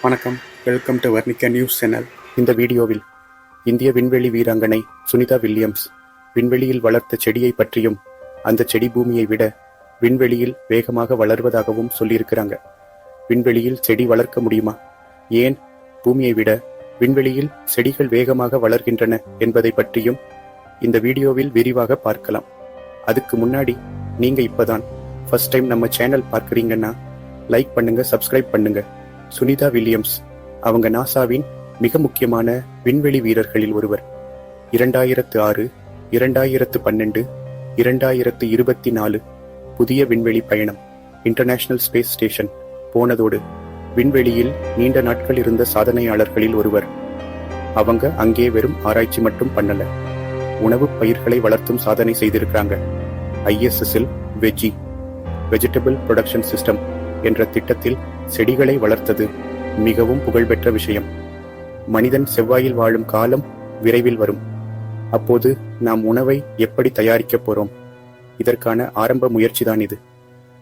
வணக்கம், welcome to Varnika news channel. இந்த வீடியோவில் இந்திய விண்வெளி வீராங்கனை சுனிதா வில்லியம்ஸ் விண்வெளியில் வளர்த்த செடியை பற்றியும், அந்த செடி பூமியை விட விண்வெளியில் வேகமாக வளர்வதாகவும் சொல்லியிருக்கிறாங்க. விண்வெளியில் செடி வளர்க்க முடியுமா, ஏன் பூமியை விட விண்வெளியில் செடிகள் வேகமாக வளர்கின்றன என்பதை பற்றியும் இந்த வீடியோவில் விரிவாக பார்க்கலாம். அதுக்கு முன்னாடி நீங்க இப்பதான் ஃபர்ஸ்ட் டைம் நம்ம சேனல் பார்க்குறீங்கன்னா லைக் பண்ணுங்க, சப்ஸ்கிரைப் பண்ணுங்க. சுனிதா வில்லியம்ஸ் அவங்க நாசாவின் மிக முக்கியமான விண்வெளி வீரர்களில் ஒருவர். 2006, 2012, 2024 புதிய விண்வெளி பயணம் இன்டர்நேஷனல் ஸ்பேஸ் ஸ்டேஷன் போனதோடு விண்வெளியில் நீண்ட நாட்கள் இருந்த சாதனையாளர்களில் ஒருவர். அவங்க அங்கே வெறும் ஆராய்ச்சி மட்டும் பண்ணல, உணவு பயிர்களை வளர்த்தும் சாதனை செய்திருக்கிறாங்க. ISS-இல் வெஜிடபிள் ப்ரொடக்ஷன் சிஸ்டம் என்ற திட்டத்தில் செடிகளை வளர்த்தது மிகவும் புகழ்பெற்ற விஷயம். மனிதன் செவ்வாயில் வாழும் காலம் விரைவில் வரும். அப்போது நாம் உணவை எப்படி தயாரிக்கப் போறோம்? இதற்கான ஆரம்ப முயற்சிதான் இது.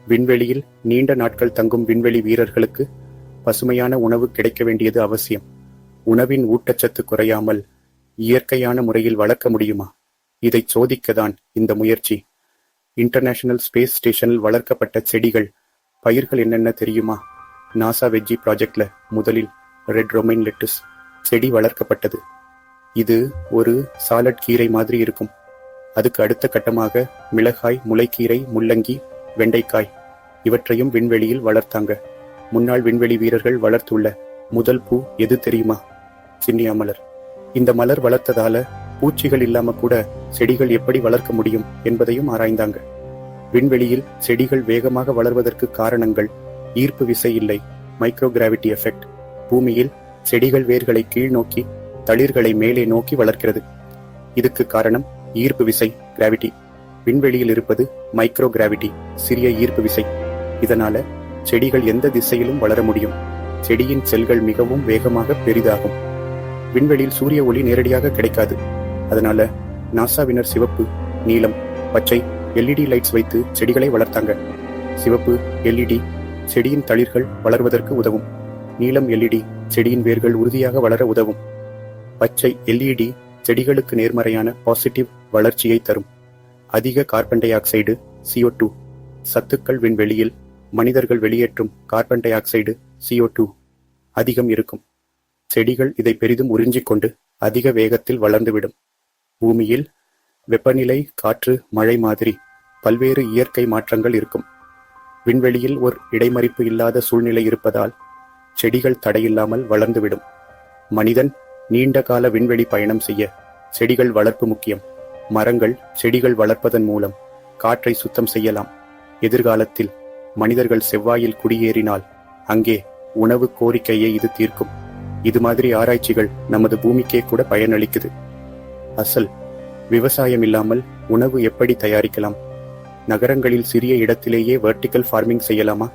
விண்வெளியில் நீண்ட நாட்கள் தங்கும் விண்வெளி வீரர்களுக்கு பசுமையான உணவு கிடைக்க வேண்டியது அவசியம். உணவின் ஊட்டச்சத்து குறையாமல் இயற்கையான முறையில் வளர்க்க முடியுமா? இதை சோதிக்கத்தான் இந்த முயற்சி. இன்டர்நேஷனல் ஸ்பேஸ் ஸ்டேஷனில் வளர்க்கப்பட்ட செடிகள், பயிர்கள் என்னென்ன தெரியுமா? நாசா வெஜ்ஜி ப்ராஜெக்ட்ல முதலில் ரெட் ரொமைன் லெட்டுஸ் செடி வளர்க்கப்பட்டது. இது ஒரு சாலட் கீரை மாதிரி இருக்கும். அதுக்கு அடுத்த கட்டமாக மிளகாய், முளைக்கீரை, முள்ளங்கி, வெண்டைக்காய் இவற்றையும் விண்வெளியில் வளர்த்தாங்க. முன்னாள் விண்வெளி வீரர்கள் வளர்த்துள்ள முதல் பூ எது தெரியுமா? சின்னியா மலர். இந்த மலர் வளர்த்ததால பூச்சிகள் இல்லாம கூட செடிகள் எப்படி வளர்க்க முடியும் என்பதையும் ஆராய்ந்தாங்க. விண்வெளியில் செடிகள் வேகமாக வளர்வதற்கு காரணங்கள் ஈர்ப்பு விசை இல்லை, மைக்ரோ கிராவிட்டி எஃபெக்ட். பூமியில் செடிகள் வேர்களை கீழ் நோக்கி, தளிர்களை மேலே நோக்கி வளர்க்கிறது. இதுக்கு காரணம் ஈர்ப்பு விசை, கிராவிட்டி. விண்வெளியில் இருப்பது மைக்ரோ கிராவிட்டி, சிறிய ஈர்ப்பு விசை. இதனால செடிகள் எந்த திசையிலும் வளர முடியும். செடியின் செல்கள் மிகவும் வேகமாக பெரிதாகும். விண்வெளியில் சூரிய ஒளி நேரடியாக கிடைக்காது. அதனால நாசாவினர் சிவப்பு, நீலம், பச்சை LED லைட்ஸ் வைத்து செடிகளை வளர்த்தாங்க. சிவப்பு LED செடியின் தளிர்கள் வளர்வதற்கு உதவும். நீலம் LED செடியின் வேர்கள் உறுதியாக வளர உதவும். பச்சை LED செடிகளுக்கு நேர்மறையான பாசிட்டிவ் வளர்ச்சியை தரும். அதிக கார்பன் டை ஆக்சைடு CO2 சத்துக்கள் விண்வெளியில் மனிதர்கள் வெளியேற்றும் கார்பன் டை ஆக்சைடு CO2 அதிகம் இருக்கும். செடிகள் இதை பெரிதும் உறிஞ்சிக்கொண்டு அதிக வேகத்தில் வளர்ந்துவிடும். பூமியில் வெப்பநிலை, காற்று, மழை மாதிரி பல்வேறு இயற்கை மாற்றங்கள் இருக்கும். விண்வெளியில் ஒரு இடைமறிப்பு இல்லாத சூழ்நிலை இருப்பதால் செடிகள் தடையில்லாமல் வளர்ந்துவிடும். மனிதன் நீண்ட கால விண்வெளி பயணம் செய்ய செடிகள் வளர்ப்பு முக்கியம். மரங்கள், செடிகள் வளர்ப்பதன் மூலம் காற்றை சுத்தம் செய்யலாம். எதிர்காலத்தில் மனிதர்கள் செவ்வாயில் குடியேறினால் அங்கே உணவு கோரிக்கையை இது தீர்க்கும். இது மாதிரி ஆராய்ச்சிகள் நமது பூமிக்கே கூட பயனளிக்குது. அசல் விவசாயம் இல்லாமல் உணவு எப்படி தயாரிக்கலாம்? நகரங்களில் சிறிய இடத்திலேயே வெர்டிக்கல் ஃபார்மிங் செய்யலாமா?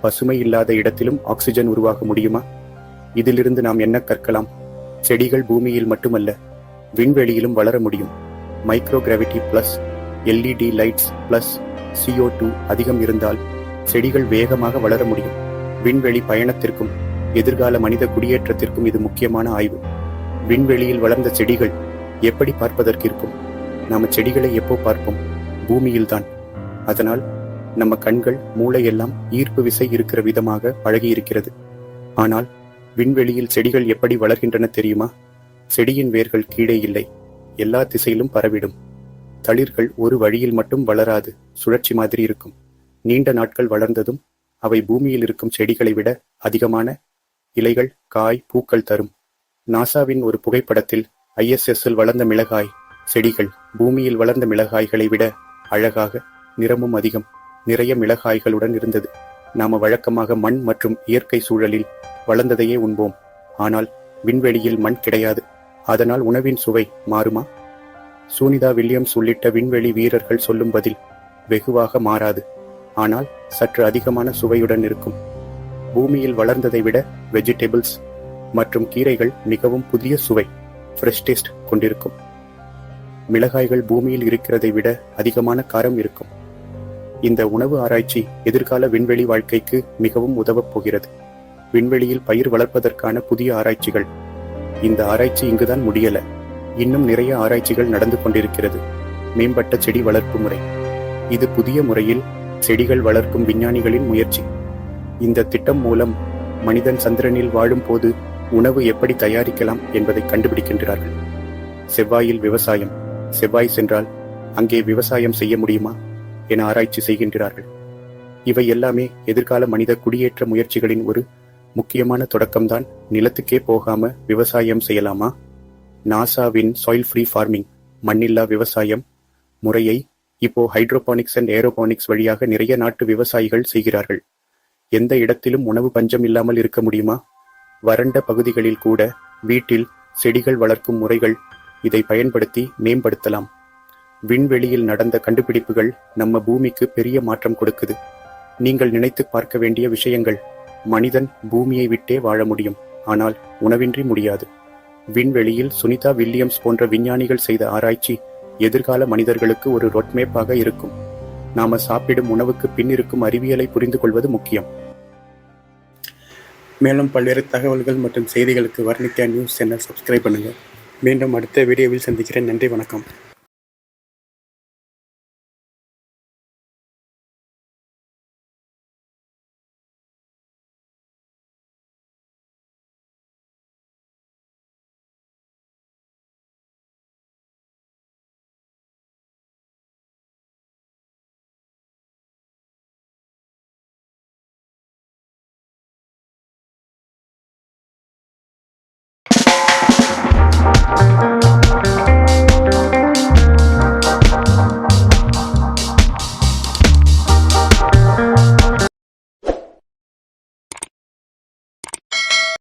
பசுமை இல்லாத இடத்திலும் ஆக்சிஜன் உருவாக முடியுமா? இதிலிருந்து நாம் என்ன கற்கலாம்? செடிகள் பூமியில் மட்டுமல்ல, விண்வெளியிலும் வளர முடியும். Micro gravity plus LED lights plus CO2 அதிகம் இருந்தால் செடிகள் வேகமாக வளர முடியும். விண்வெளி பயணத்திற்கும் எதிர்கால மனித குடியேற்றத்திற்கும் இது முக்கியமான ஆய்வு. விண்வெளியில் வளர்ந்த செடிகள் எப்படி பார்ப்பதற்கு இருக்கும்? நாம செடிகளை எப்போ பார்ப்போம்? பூமியில்தான். அதனால் நம்ம கண்கள், மூளை எல்லாம் ஈர்ப்பு விசை இருக்கிற விதமாக பழகி இருக்கிறது. ஆனால் விண்வெளியில் செடிகள் எப்படி வளர்கின்றன தெரியுமா? செடியின் வேர்கள் கீழே இல்லை, எல்லா திசையிலும் பரவிடும். தளிர்கள் ஒரு வழியில் மட்டும் வளராது, சுழற்சி மாதிரி இருக்கும். நீண்ட நாட்கள் வளர்ந்ததும் அவை பூமியில் இருக்கும் செடிகளை விட அதிகமான இலைகள், காய், பூக்கள் தரும். நாசாவின் ஒரு புகைப்படத்தில் ISS-இல் வளர்ந்த மிளகாய் செடிகள் பூமியில் வளர்ந்த மிளகாய்களை விட அழகாக, நிறமும் அதிகம், நிறைய மிளகாய்களுடன் இருந்தது. நாம வழக்கமாக மண் மற்றும் இயற்கை சூழலில் வளர்ந்ததையே உண்போம். ஆனால் விண்வெளியில் மண் கிடையாது. அதனால் உணவின் சுவை மாறுமா? சுனிதா வில்லியம்ஸ் உள்ளிட்ட விண்வெளி வீரர்கள் சொல்லும் பதில் வெகுவாக மாறாது. ஆனால் சற்று அதிகமான சுவையுடன் இருக்கும். பூமியில் வளர்ந்ததை விட வெஜிடபிள்ஸ் மற்றும் கீரைகள் மிகவும் புதிய சுவை, ஃப்ரெஷ் டேஸ்ட் கொண்டிருக்கும். மிளகாய்கள் பூமியில் இருக்கிறதை விட அதிகமான காரம் இருக்கும். இந்த உணவு ஆராய்ச்சி எதிர்கால விண்வெளி வாழ்க்கைக்கு மிகவும் உதவப் போகிறது. விண்வெளியில் பயிர் வளர்ப்பதற்கான புதிய ஆராய்ச்சிகள். இந்த ஆராய்ச்சி இங்குதான் முடியல. இன்னும் நிறைய ஆராய்ச்சிகள் நடந்து கொண்டிருக்கிறது. மேம்பட்ட செடி வளர்ப்பு முறை. இது புதிய முறையில் செடிகள் வளர்க்கும் விஞ்ஞானிகளின் முயற்சி. இந்த திட்டம் மூலம் மனிதன் சந்திரனில் வாழும் போது உணவு எப்படி தயாரிக்கலாம் என்பதை கண்டுபிடிக்கின்றார்கள். செவ்வாயில் விவசாயம். செவ்வாய் சென்றால் அங்கே விவசாயம் செய்ய முடியுமா என ஆராய்ச்சி செய்கின்றார்கள். இவை எல்லாமே எதிர்கால மனித குடியேற்ற முயற்சிகளின் ஒரு முக்கியமான தொடக்கம்தான். நிலத்துக்கே போகாம விவசாயம் செய்யலாமா? நாசாவின் சாயில் ஃப்ரீ ஃபார்மிங் மண்ணில்லா விவசாயம் முறையை இப்போ ஹைட்ரோபானிக்ஸ் அண்ட் ஏரோபானிக்ஸ் வழியாக நிறைய நாட்டு விவசாயிகள் செய்கிறார்கள். எந்த இடத்திலும் உணவு பஞ்சம் இல்லாமல் இருக்க முடியுமா? வறண்ட பகுதிகளில் கூட வீட்டில் செடிகள் வளர்க்கும் முறைகள் இதை பயன்படுத்தி மேம்படுத்தலாம். விண்வெளியில் நடந்த கண்டுபிடிப்புகள் நம்ம பூமிக்கு பெரிய மாற்றம் கொடுக்குது. நீங்கள் நினைத்து பார்க்க வேண்டிய விஷயங்கள். மனிதன் பூமியை விட்டே வாழ முடியும், ஆனால் உணவின்றி முடியாது. விண்வெளியில் சுனிதா வில்லியம்ஸ் போன்ற விஞ்ஞானிகள் செய்த ஆராய்ச்சி எதிர்கால மனிதர்களுக்கு ஒரு ரோட்மேப்பாக இருக்கும். நாம சாப்பிடும் உணவுக்கு பின் இருக்கும் அறிவியலை புரிந்து கொள்வது முக்கியம். மேலும் பல்வேறு தகவல்கள் மற்றும் செய்திகளுக்கு வர்ணிகா நியூஸ் சேனல் சப்ஸ்கிரைப் பண்ணுங்க. மீண்டும் அடுத்த வீடியோவில் சந்திக்கிறேன். நன்றி, வணக்கம்.